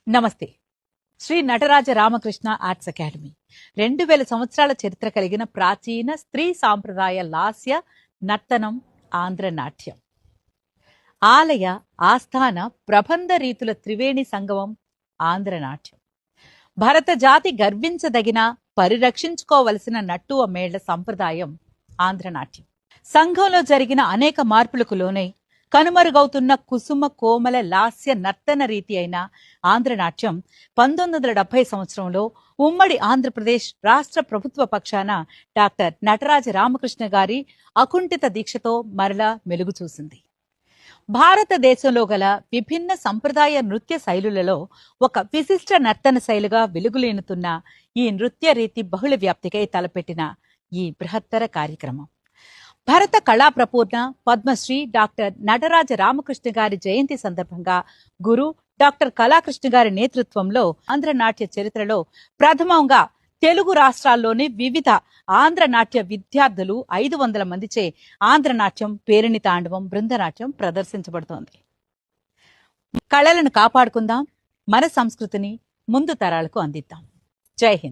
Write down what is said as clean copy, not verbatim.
నమస్తే. Shri Nataraja Ramakrishna arts academy 2000 సంవత్సరాల చరిత్ర కలిగిన ప్రాచీన స్త్రీ సాంప్రదాయ లాస్య నర్తనం ఆంధ్ర నాట్యం. ఆలయ ఆస్థాన ప్రబంధ రీతుల త్రివేణి సంగమం ఆంధ్ర నాట్యం. భరత జాతి గర్వించదగిన పరిరక్షించుకోవలసిన నట్టువ మేళ్ల సంప్రదాయం ఆంధ్ర నాట్యం. సంఘంలో జరిగిన అనేక మార్పులకు లోనై కనుమరుగవుతున్న కుసుమ కోమల లాస్య నర్తన రీతి అయిన ఆంధ్రనాట్యం 1970 సంవత్సరంలో ఉమ్మడి ఆంధ్రప్రదేశ్ రాష్ట్ర ప్రభుత్వ పక్షాన డాక్టర్ నటరాజ రామకృష్ణ గారి అకుంఠిత దీక్షతో మరలా మెలుగు చూసింది. భారతదేశంలో గల విభిన్న సంప్రదాయ నృత్య శైలులలో ఒక విశిష్ట నర్తన శైలిగా వెలుగులేనుతున్న ఈ నృత్య రీతి బహుళ వ్యాప్తికై తలపెట్టిన ఈ బృహత్తర కార్యక్రమం భరత కళా ప్రపూర్ణ పద్మశ్రీ డాక్టర్ నటరాజ రామకృష్ణ గారి జయంతి సందర్భంగా గురు డాక్టర్ కళాకృష్ణ గారి నేతృత్వంలో ఆంధ్ర నాట్య చరిత్రలో ప్రథమంగా తెలుగు రాష్ట్రాల్లోని వివిధ ఆంధ్ర నాట్య విద్యార్థులు 500 మందిచే ఆంధ్ర నాట్యం, పేరిణి తాండవం, బృందనాట్యం ప్రదర్శించబడుతోంది. కళలను కాపాడుకుందాం, మన సంస్కృతిని ముందు తరాలకు అందిద్దాం. జై హింద్.